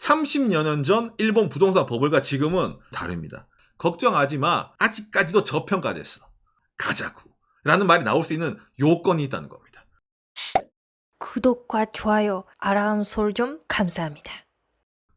30여 년 전 일본 부동산 버블과 지금은 다릅니다. 걱정하지 마. 아직까지도 저평가됐어. 가자구. 라는 말이 나올 수 있는 요건이 있다는 겁니다. 구독과 좋아요, 알람 설정 감사합니다.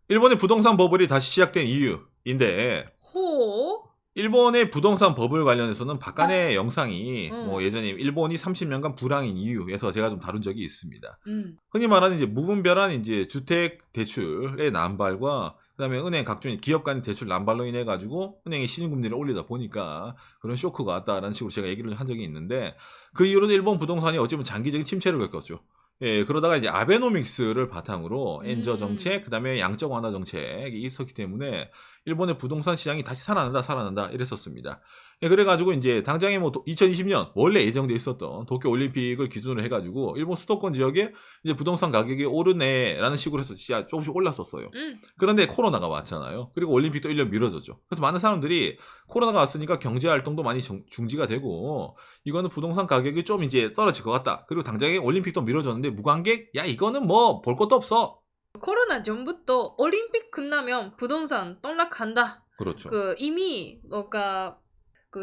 일본의 부동산 버블이 다시 시작된 이유인데 호? 일본의 부동산 버블 관련해서는 박간의 영상이 음. 예전에 일본이 30년간 불황인 이유에서 제가 좀 다룬 적이 있습니다. 음. 흔히 말하는 이제 무분별한 이제 주택 대출의 남발과 그다음에 은행 각종 기업 간 대출 남발로 인해 가지고 은행이 신용금리를 올리다 보니까 그런 쇼크가 왔다라는 식으로 제가 얘기를 한 적이 있는데 그 이후로는 일본 부동산이 어찌보면 장기적인 침체를 겪었죠. 예, 그러다가 이제 아베노믹스를 바탕으로 엔저 정책, 그다음에 양적 완화 정책이 있었기 때문에 일본의 부동산 시장이 다시 살아난다 이랬었습니다. 예, 그래가지고 이제 당장에 뭐 2020년 원래 예정돼 있었던 도쿄 올림픽을 기준으로 해가지고 일본 수도권 지역에 이제 부동산 가격이 오르네라는 식으로 해서 진짜 조금씩 올랐었어요. 그런데 코로나가 왔잖아요. 그리고 올림픽도 1년 미뤄졌죠. 그래서 많은 사람들이 코로나가 왔으니까 경제 활동도 많이 중지가 되고 이거는 부동산 가격이 좀 이제 떨어질 것 같다. 그리고 당장에 올림픽도 미뤄졌는데 무관객? 야 이거는 뭐 볼 것도 없어. 코로나 전부터 올림픽 끝나면 부동산 떡락한다. 그렇죠. 이미 뭔가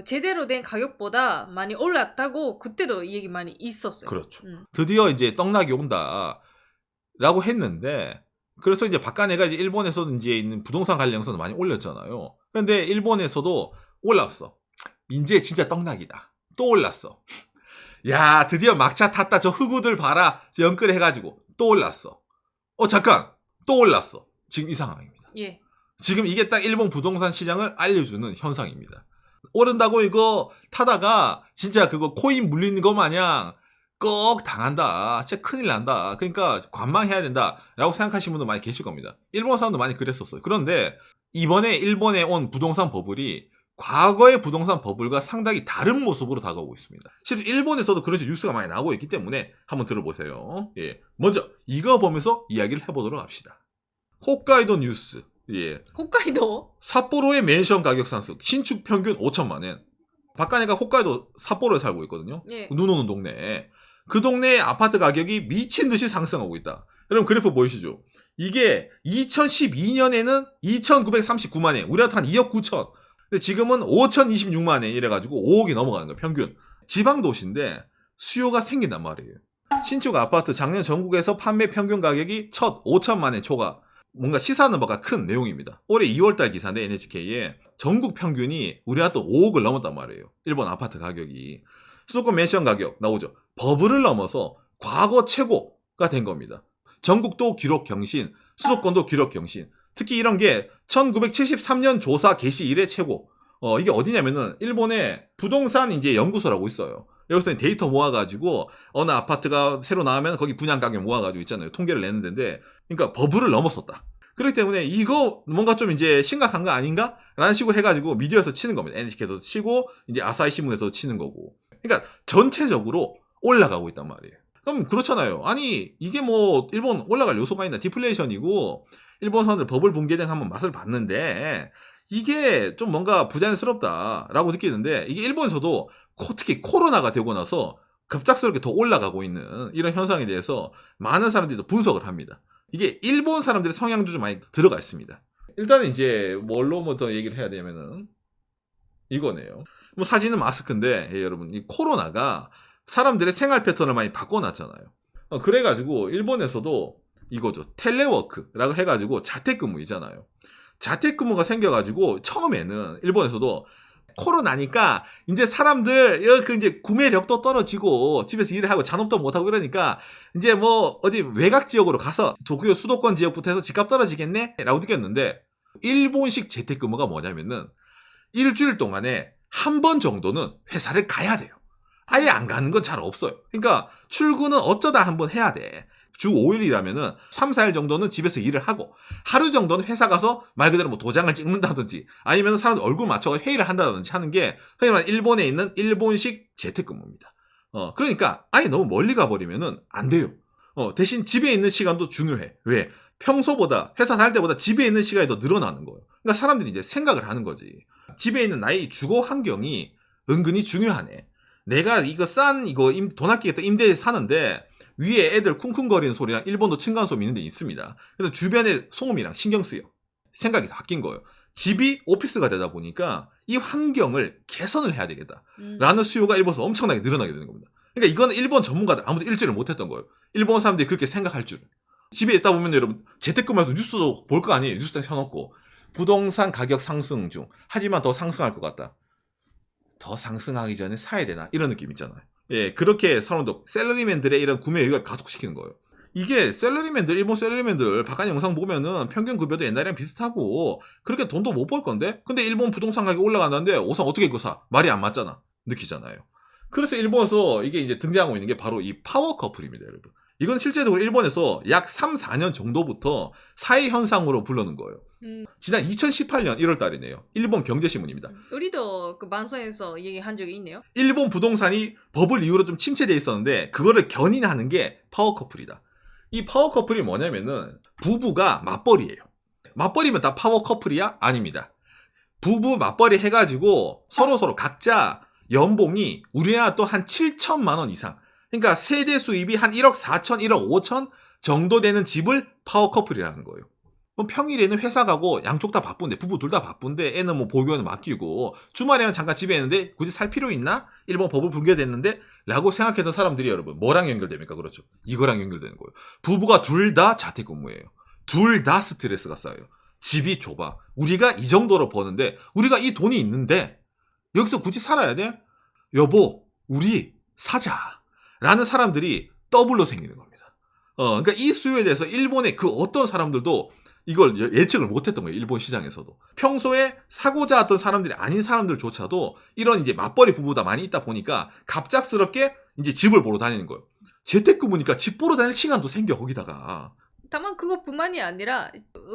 제대로 된 가격보다 많이 올랐다고 그때도 이 얘기 많이 있었어요. 그렇죠. 드디어 이제 떡락이 온다라고 했는데 그래서 이제 박간애가 이제 일본에서도 이제 있는 부동산 관련 영상을 많이 올렸잖아요. 그런데 일본에서도 올랐어. 이제 진짜 떡락이다. 또 올랐어. 야 드디어 막차 탔다. 저 흑우들 봐라. 연끌 해가지고 또 올랐어. 잠깐 또 올랐어. 지금 이 상황입니다. 예. 지금 이게 딱 일본 부동산 시장을 알려주는 현상입니다. 오른다고 이거 타다가 진짜 그거 코인 물리는 거 마냥 꼭 당한다. 진짜 큰일 난다. 그러니까 관망해야 된다라고 생각하시는 분도 많이 계실 겁니다. 일본 사람도 많이 그랬었어요. 그런데 이번에 일본에 온 부동산 버블이 과거의 부동산 버블과 상당히 다른 모습으로 다가오고 있습니다. 실제 일본에서도 그런 뉴스가 많이 나오고 있기 때문에 한번 들어보세요. 예, 먼저 이거 보면서 이야기를 해보도록 합시다. 홋카이도 뉴스. 예. 홋카이도? 삿포로의 맨션 가격 상승. 신축 평균 5천만 원. 박간애가 홋카이도 삿포로에 살고 있거든요. 예. 눈 오는 동네에. 그 동네의 아파트 가격이 미친 듯이 상승하고 있다. 여러분 그래프 보이시죠? 이게 2012년에는 2,939만 원. 우리한테 한 2억 9천. 근데 지금은 5,026만 원 이래가지고 5억이 넘어가는 거예요. 평균. 지방 도시인데 수요가 생긴단 말이에요. 신축 아파트 작년 전국에서 판매 평균 가격이 첫 5천만 원 초과. 뭔가 시사하는 바가 큰 내용입니다. 올해 2월달 기사인데 NHK에 전국 평균이 우리나라 또 5억을 넘었단 말이에요. 일본 아파트 가격이. 수도권 맨션 가격 나오죠. 버블을 넘어서 과거 최고가 된 겁니다. 전국도 기록 경신, 수도권도 기록 경신. 특히 이런 게 1973년 조사 개시 이래 최고. 이게 어디냐면은 일본의 부동산 이제 연구소라고 있어요. 여기서 데이터 모아가지고 어느 아파트가 새로 나오면 거기 분양 가격 모아가지고 있잖아요. 통계를 내는 데인데 그러니까 버블을 넘었었다. 그렇기 때문에 이거 뭔가 좀 이제 심각한 거 아닌가? 라는 식으로 해가지고 미디어에서 치는 겁니다. NHK에서도 치고 이제 아사히 신문에서도 치는 거고. 그러니까 전체적으로 올라가고 있단 말이에요. 그럼 그렇잖아요. 아니 이게 뭐 일본 올라갈 요소가 있나? 디플레이션이고 일본 사람들 버블 붕괴된 한번 맛을 봤는데 이게 좀 뭔가 부자연스럽다라고 느끼는데 이게 일본에서도 특히 코로나가 되고 나서 급작스럽게 더 올라가고 있는 이런 현상에 대해서 많은 사람들이 분석을 합니다. 이게 일본 사람들의 성향도 좀 많이 들어가 있습니다. 일단은 이제 뭘로부터 얘기를 해야 되냐면은 이거네요. 뭐 사진은 마스크인데 여러분 이 코로나가 사람들의 생활 패턴을 많이 바꿔놨잖아요. 그래가지고 일본에서도 이거죠. 텔레워크라고 해가지고 자택근무이잖아요. 자택근무가 생겨가지고 처음에는 일본에서도 코로나니까 이제 사람들 이제 구매력도 떨어지고 집에서 일을 하고 잔업도 못하고 이러니까 이제 뭐 어디 외곽 지역으로 가서 도쿄 수도권 지역부터 해서 집값 떨어지겠네? 라고 느꼈는데 일본식 재택근무가 뭐냐면은 일주일 동안에 한 번 정도는 회사를 가야 돼요. 아예 안 가는 건 잘 없어요. 그러니까 출근은 어쩌다 한 번 해야 돼. 주 5일이라면은 3, 4일 정도는 집에서 일을 하고 하루 정도는 회사 가서 말 그대로 뭐 도장을 찍는다든지 아니면 사람들 얼굴 맞춰서 회의를 한다든지 하는 게 흔히 말하는 일본에 있는 일본식 재택근무입니다. 그러니까 아예 너무 멀리 가버리면은 안 돼요. 대신 집에 있는 시간도 중요해. 왜? 평소보다 회사 다닐 때보다 집에 있는 시간이 더 늘어나는 거예요. 그러니까 사람들이 이제 생각을 하는 거지. 집에 있는 나의 주거 환경이 은근히 중요하네. 내가 이거 돈 아끼겠다 임대에 사는데 위에 애들 쿵쿵거리는 소리랑 일본도 층간소음 있는 데 있습니다. 그래서 주변의 소음이랑 신경 쓰여. 생각이 바뀐 거예요. 집이 오피스가 되다 보니까 이 환경을 개선을 해야 되겠다. 라는 수요가 일본에서 엄청나게 늘어나게 되는 겁니다. 그러니까 이거는 일본 전문가들 아무도 일지를 못했던 거예요. 일본 사람들이 그렇게 생각할 줄은. 집에 있다 보면 여러분 재택근무해서 뉴스도 볼 거 아니에요. 뉴스장 켜놓고. 부동산 가격 상승 중. 하지만 더 상승할 것 같다. 더 상승하기 전에 사야 되나? 이런 느낌 있잖아요. 예, 그렇게 사람도 셀러리맨들의 이런 구매 의욕을 가속시키는 거예요. 이게 셀러리맨들, 일본 셀러리맨들 바깥 영상 보면은 평균 급여도 옛날이랑 비슷하고 그렇게 돈도 못 벌 건데 근데 일본 부동산 가격이 올라간다는데 우선 어떻게 그거 사? 말이 안 맞잖아. 느끼잖아요. 그래서 일본에서 이게 이제 등장하고 있는 게 바로 이 파워 커플입니다, 여러분. 이건 실제적으로 일본에서 약 3, 4년 정도부터 사회 현상으로 불러는 거예요. 지난 2018년 1월 달이네요. 일본 경제신문입니다. 우리도 그 방송에서 얘기한 적이 있네요. 일본 부동산이 버블 이후로 좀 침체되어 있었는데 그거를 견인하는 게 파워 커플이다. 이 파워 커플이 뭐냐면은 부부가 맞벌이에요. 맞벌이면 다 파워 커플이야? 아닙니다. 부부 맞벌이 해가지고 서로 각자 연봉이 우리나라 또 한 7천만 원 이상. 그러니까 세대 수입이 한 1억 4천, 1억 5천 정도 되는 집을 파워 커플이라는 거예요. 그럼 평일에는 회사 가고 양쪽 다 바쁜데 부부 둘 다 바쁜데 애는 뭐 보육원에 맡기고 주말에는 잠깐 집에 있는데 굳이 살 필요 있나? 일본 법을 붕괴됐는데 라고 생각했던 사람들이 여러분 뭐랑 연결됩니까? 그렇죠. 이거랑 연결되는 거예요. 부부가 둘 다 자택근무예요. 둘 다 스트레스가 쌓여요. 집이 좁아. 우리가 이 정도로 버는데 우리가 이 돈이 있는데 여기서 굳이 살아야 돼? 여보 우리 사자 라는 사람들이 더블로 생기는 겁니다. 그러니까 이 수요에 대해서 일본의 그 어떤 사람들도 이걸 예측을 못했던 거예요. 일본 시장에서도. 평소에 사고자 했던 사람들이 아닌 사람들조차도 이런 이제 맞벌이 부부가 많이 있다 보니까 갑작스럽게 이제 집을 보러 다니는 거예요. 재택근무니까 집 보러 다닐 시간도 생겨 거기다가. 다만 그것뿐만이 아니라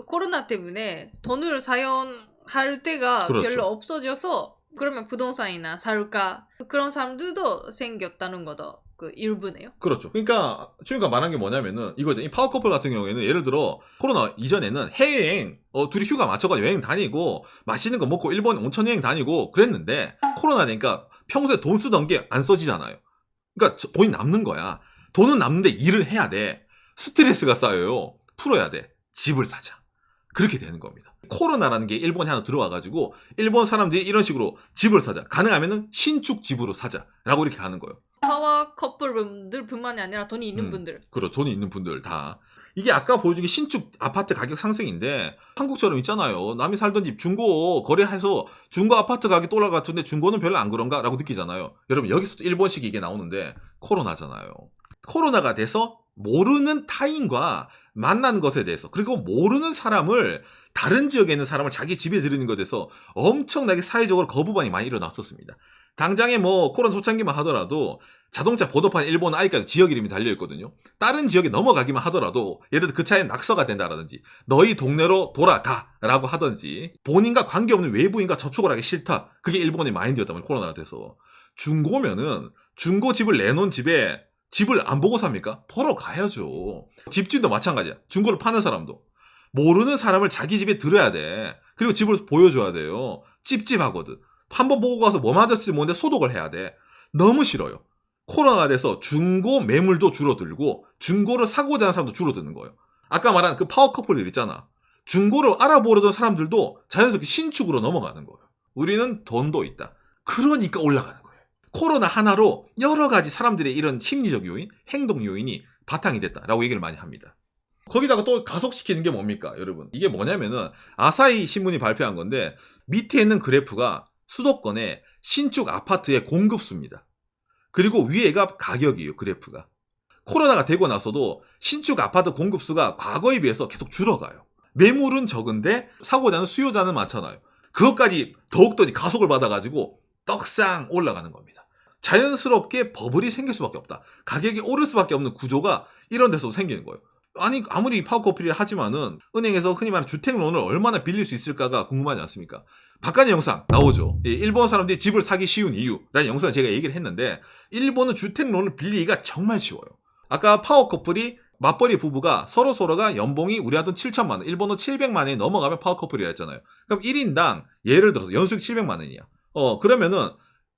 코로나 때문에 돈을 사용할 때가 그렇죠. 별로 없어져서 그러면 부동산이나 살까 그런 사람들도 생겼다는 것도 그 일부네요. 그렇죠. 그러니까 주인가 말한 게 뭐냐면은 이거죠. 이 파워 커플 같은 경우에는 예를 들어 코로나 이전에는 해외여행 둘이 휴가 맞춰가지고 여행 다니고 맛있는 거 먹고 일본 온천 여행 다니고 그랬는데 코로나 되니까 평소에 돈 쓰던 게 안 써지잖아요. 그러니까 돈이 남는 거야. 돈은 남는데 일을 해야 돼. 스트레스가 쌓여요. 풀어야 돼. 집을 사자. 그렇게 되는 겁니다. 코로나라는 게 일본에 하나 들어와가지고 일본 사람들이 이런 식으로 집을 사자. 가능하면은 신축 집으로 사자라고 이렇게 가는 거예요. 파워 커플분들 뿐만이 아니라 돈이 있는 분들. 그렇죠. 돈이 있는 분들 다. 이게 아까 보여준 게 신축 아파트 가격 상승인데 한국처럼 있잖아요. 남이 살던 집 중고 거래해서 중고 아파트 가격이 또 올라갔는데 중고는 별로 안 그런가? 라고 느끼잖아요. 여러분 여기서도 일본식 이게 나오는데 코로나잖아요. 코로나가 돼서 모르는 타인과 만나는 것에 대해서 그리고 모르는 사람을 다른 지역에 있는 사람을 자기 집에 들이는 것에 대해서 엄청나게 사회적으로 거부반이 많이 일어났었습니다. 당장에 뭐 코로나 초창기만 하더라도 자동차 보도판 일본 아직까지 지역 이름이 달려있거든요. 다른 지역에 넘어가기만 하더라도 예를 들어 그 차에 낙서가 된다라든지 너희 동네로 돌아가 라고 하든지 본인과 관계없는 외부인과 접촉을 하기 싫다. 그게 일본의 마인드였다면 코로나가 돼서 중고면은 중고집을 내놓은 집에 집을 안 보고 삽니까? 보러 가야죠. 집주인도 마찬가지야. 중고를 파는 사람도. 모르는 사람을 자기 집에 들어야 돼. 그리고 집을 보여줘야 돼요. 찝찝하거든. 한번 보고 가서 뭐 맞았을지 모르는데 소독을 해야 돼. 너무 싫어요. 코로나 돼서 중고 매물도 줄어들고 중고를 사고자 하는 사람도 줄어드는 거예요. 아까 말한 그 파워 커플들 있잖아. 중고를 알아보려던 사람들도 자연스럽게 신축으로 넘어가는 거예요. 우리는 돈도 있다. 그러니까 올라가는 거예요. 코로나 하나로 여러 가지 사람들의 이런 심리적 요인, 행동 요인이 바탕이 됐다라고 얘기를 많이 합니다. 거기다가 또 가속시키는 게 뭡니까, 여러분? 이게 뭐냐면은 아사히 신문이 발표한 건데 밑에 있는 그래프가 수도권의 신축 아파트의 공급수입니다. 그리고 위에가 가격이에요, 그래프가. 코로나가 되고 나서도 신축 아파트 공급수가 과거에 비해서 계속 줄어가요. 매물은 적은데 사고자는 수요자는 많잖아요. 그것까지 더욱더 가속을 받아가지고 떡상 올라가는 겁니다. 자연스럽게 버블이 생길 수밖에 없다. 가격이 오를 수밖에 없는 구조가 이런 데서 생기는 거예요. 아니 아무리 파워커플이 하지만은 은행에서 흔히 말하는 주택론을 얼마나 빌릴 수 있을까가 궁금하지 않습니까? 바깥의 영상 나오죠. 일본 사람들이 집을 사기 쉬운 이유라는 영상을 제가 얘기를 했는데 일본은 주택론을 빌리기가 정말 쉬워요. 아까 파워커플이 맞벌이 부부가 서로가 연봉이 우리 하던 7천만 원, 일본은 700만 원이 넘어가면 파워커플이라 했잖아요. 그럼 1인당 예를 들어서 연수익 700만 원이야. 그러면은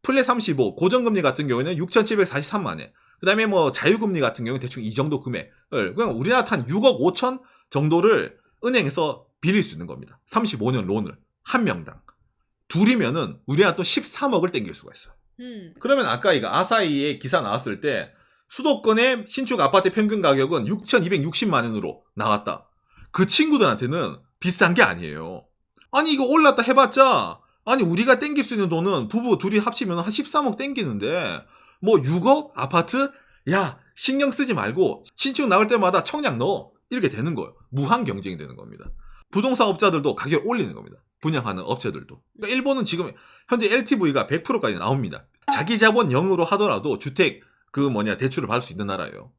플랫 35 고정금리 같은 경우에는 6,743만 원. 그 다음에 뭐 자유금리 같은 경우는 대충 이 정도 금액을 그냥 우리나라 한 6억 5천 정도를 은행에서 빌릴 수 있는 겁니다. 35년 론을 한 명당. 둘이면은 우리나라 또 13억을 땡길 수가 있어요. 그러면 아까 이거 아사히의 기사 나왔을 때 수도권의 신축 아파트 평균 가격은 6,260만 원으로 나왔다. 그 친구들한테는 비싼 게 아니에요. 아니 이거 올랐다 해봤자 아니 우리가 땡길 수 있는 돈은 부부 둘이 합치면 한 13억 땡기는데 뭐 6억 아파트? 야 신경 쓰지 말고 신축 나올 때마다 청약 넣어. 이렇게 되는 거예요. 무한 경쟁이 되는 겁니다. 부동산 업자들도 가격을 올리는 겁니다. 분양하는 업체들도. 그러니까 일본은 지금 현재 LTV가 100%까지 나옵니다. 자기 자본 0으로 하더라도 주택 대출을 받을 수 있는 나라예요.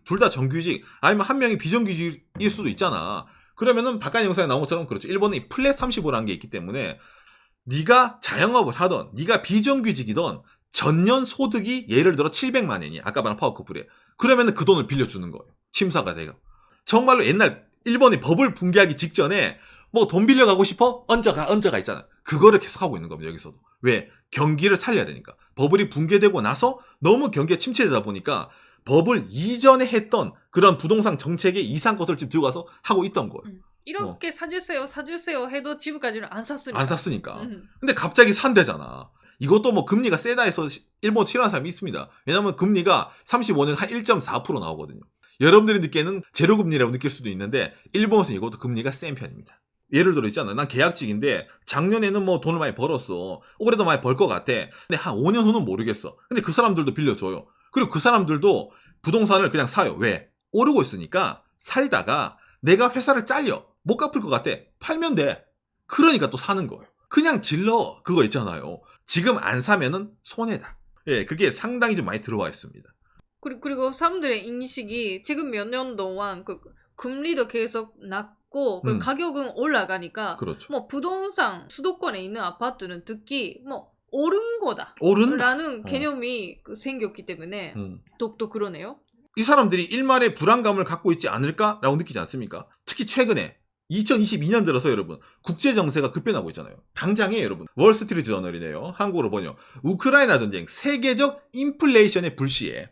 둘 다 정규직 아니면 한 명이 비정규직일 수도 있잖아. 그러면은 바깥 영상에 나온 것처럼 그렇죠. 일본은 이 플랫 35라는 게 있기 때문에 네가 자영업을 하던 네가 비정규직이던 전년 소득이 예를 들어 700만 원이야. 아까 말한 파워커플에. 그러면은 그 돈을 빌려주는 거예요. 심사가 돼요. 정말로 옛날 일본이 버블 붕괴하기 직전에 뭐 돈 빌려가고 싶어? 얹어가 있잖아. 그거를 계속 하고 있는 겁니다. 여기서도. 왜? 경기를 살려야 되니까. 버블이 붕괴되고 나서 너무 경기가 침체되다 보니까 버블 이전에 했던 그런 부동산 정책의 이상 것을 지금 들고 가서 하고 있던 거예요. 이렇게 사주세요 해도 집까지는 안 샀으니까. 안 샀으니까. 근데 갑자기 산대잖아. 이것도 뭐 금리가 세다 해서 일본 싫어하는 사람이 있습니다. 왜냐면 금리가 35년 한 1.4% 나오거든요. 여러분들이 느끼는 제로금리라고 느낄 수도 있는데 일본에서는 이것도 금리가 센 편입니다. 예를 들어 있잖아. 난 계약직인데 작년에는 뭐 돈을 많이 벌었어. 올해도 많이 벌 것 같아. 근데 한 5년 후는 모르겠어. 근데 그 사람들도 빌려줘요. 그리고 그 사람들도 부동산을 그냥 사요. 왜? 오르고 있으니까 살다가 내가 회사를 잘려. 못 갚을 것 같아. 팔면 돼. 그러니까 또 사는 거예요. 그냥 질러. 그거 있잖아요. 지금 안 사면은 손해다. 예, 그게 상당히 좀 많이 들어와 있습니다. 그리고 사람들의 인식이 지금 몇 년 동안 그 금리도 계속 낮고 그 가격은 올라가니까 그렇죠. 뭐 부동산 수도권에 있는 아파트는 특히 뭐 오른 거다. 오른다. 라는 개념이 생겼기 때문에 또 그러네요. 이 사람들이 일말의 불안감을 갖고 있지 않을까라고 느끼지 않습니까? 특히 최근에 2022년 들어서 여러분 국제정세가 급변하고 있잖아요. 당장에 여러분 월스트리트 저널이네요. 한국어로 번역. 우크라이나 전쟁 세계적 인플레이션의 불시에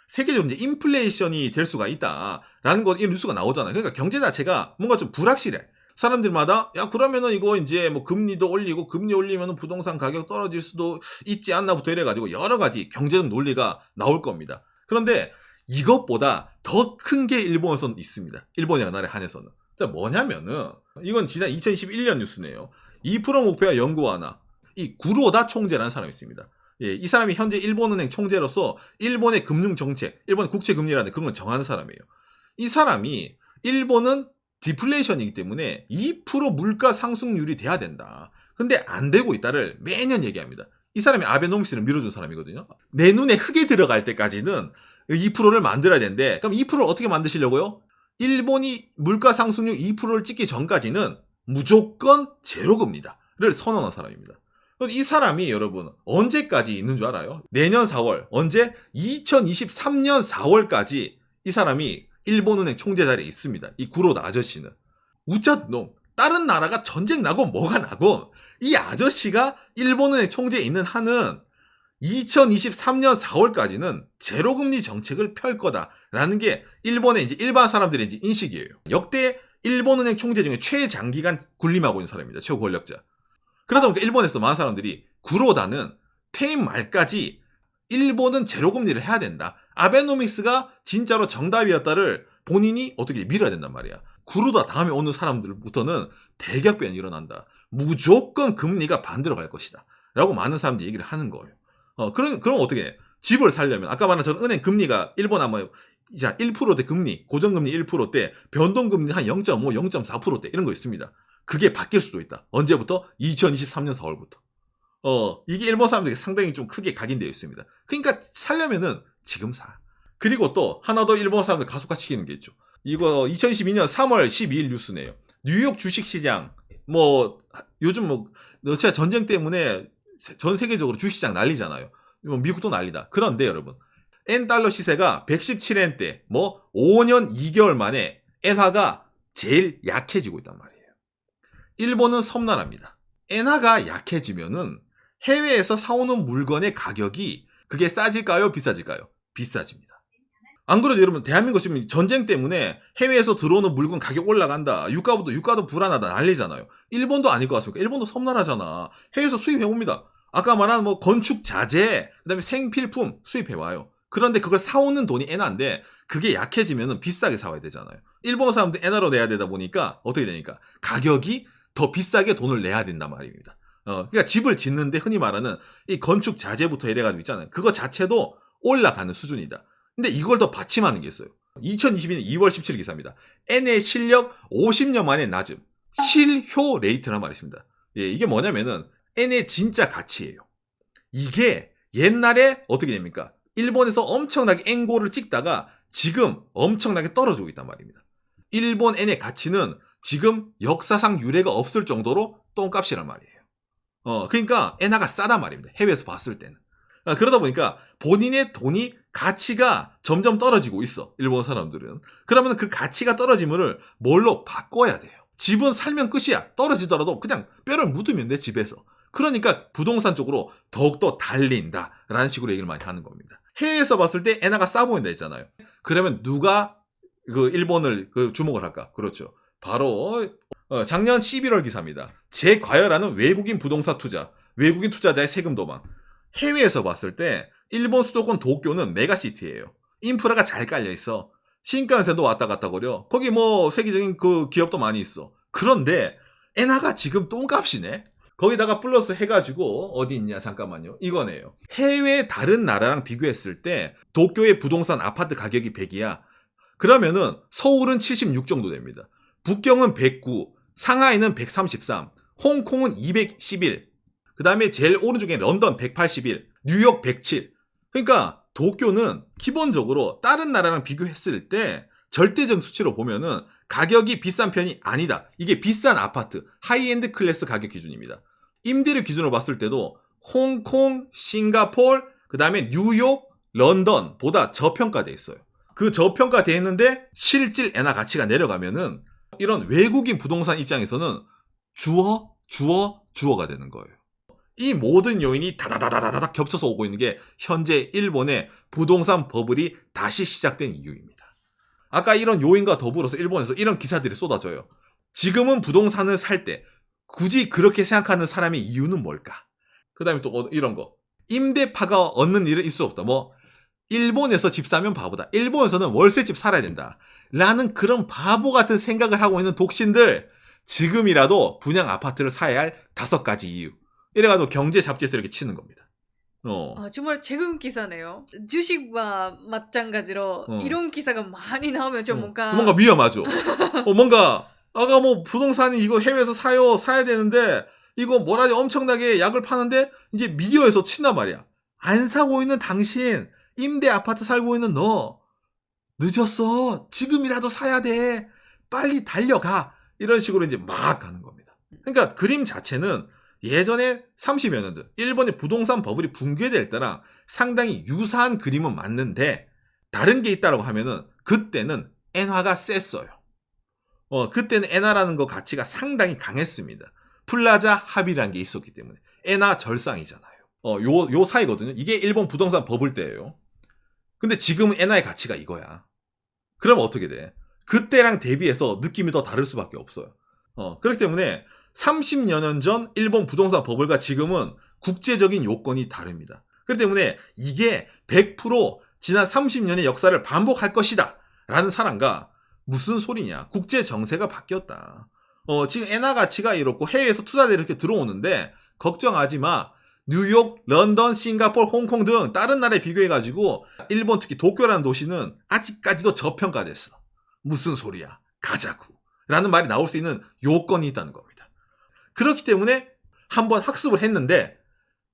세계적으로 이제 인플레이션이 될 수가 있다라는 것, 이 뉴스가 나오잖아요. 그러니까 경제 자체가 뭔가 좀 불확실해. 사람들마다 야 그러면은 이거 이제 뭐 금리도 올리고 금리 올리면은 부동산 가격 떨어질 수도 있지 않나부터 이래가지고 여러 가지 경제적 논리가 나올 겁니다. 그런데 이것보다 더 큰 게 일본에서는 있습니다. 일본이라는 나라에 한해서는. 뭐냐면은 이건 지난 2021년 뉴스네요. 2% 목표와 연구하나 이 구로다 총재라는 사람이 있습니다. 예, 이 사람이 현재 일본은행 총재로서 일본의 금융정책, 일본 국채금리라는 그런 걸 정하는 사람이에요. 이 사람이 일본은 디플레이션이기 때문에 2% 물가 상승률이 돼야 된다. 근데 안 되고 있다를 매년 얘기합니다. 이 사람이 아베노믹스를 밀어준 사람이거든요. 내 눈에 흙이 들어갈 때까지는 2%를 만들어야 되는데 그럼 2%를 어떻게 만드시려고요? 일본이 물가 상승률 2%를 찍기 전까지는 무조건 제로금리다를 선언한 사람입니다. 이 사람이 여러분 언제까지 있는 줄 알아요? 내년 4월 언제? 2023년 4월까지 이 사람이 일본은행 총재 자리에 있습니다. 이 구로다 아저씨는. 우짜 놈. 다른 나라가 전쟁 나고 뭐가 나고 이 아저씨가 일본은행 총재에 있는 한은 2023년 4월까지는 제로금리 정책을 펼 거다라는 게 일본의 이제 일반 사람들의 이제 인식이에요. 역대 일본은행 총재 중에 최장기간 군림하고 있는 사람입니다. 최고 권력자. 그러다 보니까 일본에서 많은 사람들이 구로다는 퇴임 말까지 일본은 제로금리를 해야 된다. 아베노믹스가 진짜로 정답이었다를 본인이 어떻게 밀어야 된단 말이야. 구로다 다음에 오는 사람들부터는 대격변이 일어난다. 무조건 금리가 반대로 갈 것이다. 라고 많은 사람들이 얘기를 하는 거예요. 그럼 어떻게 해? 집을 살려면 아까 말한 저는 은행 금리가 일본 아마 1%대 금리, 고정금리 1%대, 변동금리 한 0.5, 0.4%대 이런 거 있습니다. 그게 바뀔 수도 있다. 언제부터? 2023년 4월부터. 이게 일본 사람들이 상당히 좀 크게 각인되어 있습니다. 그러니까 살려면은 지금 사. 그리고 또 하나 더 일본 사람들 가속화시키는 게 있죠. 이거 2022년 3월 12일 뉴스네요. 뉴욕 주식시장 요즘 러시아 전쟁 때문에 전 세계적으로 주식시장 난리잖아요. 미국도 난리다. 그런데 여러분 엔달러 시세가 117엔대 5년 2개월 만에 엔화가 제일 약해지고 있단 말이에요. 일본은 섬나라입니다. 엔화가 약해지면은 해외에서 사오는 물건의 가격이 그게 싸질까요? 비싸질까요? 비싸집니다. 안 그래도 여러분 대한민국 지금 전쟁 때문에 해외에서 들어오는 물건 가격 올라간다. 유가도 불안하다. 난리잖아요. 일본도 아닐 것 같습니까? 일본도 섬나라잖아. 해외에서 수입해 옵니다. 아까 말한 뭐 건축 자재, 그다음에 생필품 수입해 와요. 그런데 그걸 사오는 돈이 엔화인데 그게 약해지면 비싸게 사와야 되잖아요. 일본 사람들 엔화로 내야 되다 보니까 어떻게 되니까 가격이 더 비싸게 돈을 내야 된단 말입니다. 그러니까 집을 짓는데 흔히 말하는 이 건축 자재부터 이래가지고 있잖아요. 그거 자체도 올라가는 수준이다. 근데 이걸 더 받침하는 게 있어요. 2022년 2월 17일 기사입니다. 엔의 실력 50년 만에 낮음. 실효 레이트란 말이 있습니다. 예, 이게 뭐냐면은 엔의 진짜 가치예요. 이게 옛날에 어떻게 됩니까? 일본에서 엄청나게 엔고를 찍다가 지금 엄청나게 떨어지고 있단 말입니다. 일본 엔의 가치는 지금 역사상 유례가 없을 정도로 똥값이란 말이에요. 그러니까 엔화가 싸단 말입니다. 해외에서 봤을 때는. 그러다 보니까 본인의 돈이 가치가 점점 떨어지고 있어. 일본 사람들은. 그러면 그 가치가 떨어짐을 뭘로 바꿔야 돼요. 집은 살면 끝이야. 떨어지더라도 그냥 뼈를 묻으면 돼, 집에서. 그러니까 부동산 쪽으로 더욱더 달린다라는 식으로 얘기를 많이 하는 겁니다. 해외에서 봤을 때 엔화가 싸 보인다 했잖아요. 그러면 누가 그 일본을 주목을 할까? 그렇죠. 바로 작년 11월 기사입니다. 재과열하는 외국인 부동산 투자, 외국인 투자자의 세금 도망. 해외에서 봤을 때 일본 수도권 도쿄는 메가시티예요. 인프라가 잘 깔려 있어. 신칸센도 왔다 갔다 거려. 거기 뭐 세계적인 그 기업도 많이 있어. 그런데 엔화가 지금 똥값이네. 거기다가 플러스 해가지고 어디 있냐 잠깐만요. 이거네요. 해외 다른 나라랑 비교했을 때 도쿄의 부동산 아파트 가격이 100이야. 그러면은 서울은 76 정도 됩니다. 북경은 109, 상하이는 133, 홍콩은 211, 그 다음에 제일 오른쪽에 런던 181, 뉴욕 107. 그러니까 도쿄는 기본적으로 다른 나라랑 비교했을 때 절대적 수치로 보면은 가격이 비싼 편이 아니다. 이게 비싼 아파트, 하이엔드 클래스 가격 기준입니다. 임대료 기준으로 봤을 때도 홍콩, 싱가폴, 그 다음에 뉴욕, 런던보다 저평가돼 있어요. 그 저평가돼 있는데 실질 엔화 가치가 내려가면은 이런 외국인 부동산 입장에서는 주어가 되는 거예요. 이 모든 요인이 다다다다다닥 겹쳐서 오고 있는 게 현재 일본의 부동산 버블이 다시 시작된 이유입니다. 아까 이런 요인과 더불어서 일본에서 이런 기사들이 쏟아져요. 지금은 부동산을 살 때 굳이 그렇게 생각하는 사람의 이유는 뭘까? 그 다음에 또 이런 거. 임대파가 얻는 일은 있을 수 없다. 뭐 일본에서 집 사면 바보다. 일본에서는 월세집 살아야 된다. 라는 그런 바보 같은 생각을 하고 있는 독신들, 지금이라도 분양 아파트를 사야 할 5가지 이유. 이래가지고 경제 잡지에서 이렇게 치는 겁니다. 정말 최근 기사네요. 주식과 마찬가지로 이런 기사가 많이 나오면 좀 뭔가 위험하죠. 뭔가 아까 뭐 부동산이 이거 해외에서 사야 되는데 이거 뭐라지 엄청나게 약을 파는데 이제 미디어에서 친단 말이야. 안 사고 있는 당신, 임대 아파트 살고 있는 너 늦었어. 지금이라도 사야 돼. 빨리 달려가. 이런 식으로 이제 막 가는 겁니다. 그러니까 그림 자체는 예전에 30여 년 전 일본의 부동산 버블이 붕괴될 때랑 상당히 유사한 그림은 맞는데 다른 게 있다라고 하면은 그때는 엔화가 셌어요. 그때는 엔화라는 거 가치가 상당히 강했습니다. 플라자 합의라는 게 있었기 때문에 엔화 절상이잖아요. 요 사이거든요. 이게 일본 부동산 버블 때예요. 근데 지금은 엔화의 가치가 이거야. 그럼 어떻게 돼? 그때랑 대비해서 느낌이 더 다를 수밖에 없어요. 그렇기 때문에 30여 년 전 일본 부동산 버블과 지금은 국제적인 요건이 다릅니다. 그렇기 때문에 이게 100% 지난 30년의 역사를 반복할 것이다 라는 사람과 무슨 소리냐, 국제 정세가 바뀌었다. 지금 엔화 가치가 이렇고 해외에서 투자자들이 이렇게 들어오는데 걱정하지 마. 뉴욕, 런던, 싱가포르, 홍콩 등 다른 나라에 비교해가지고 일본 특히 도쿄라는 도시는 아직까지도 저평가됐어. 무슨 소리야, 가자구 라는 말이 나올 수 있는 요건이 있다는 겁니다. 그렇기 때문에 한번 학습을 했는데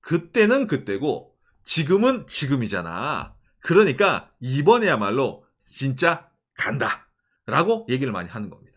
그때는 그때고 지금은 지금이잖아. 그러니까 이번에야말로 진짜 간다 라고 얘기를 많이 하는 겁니다.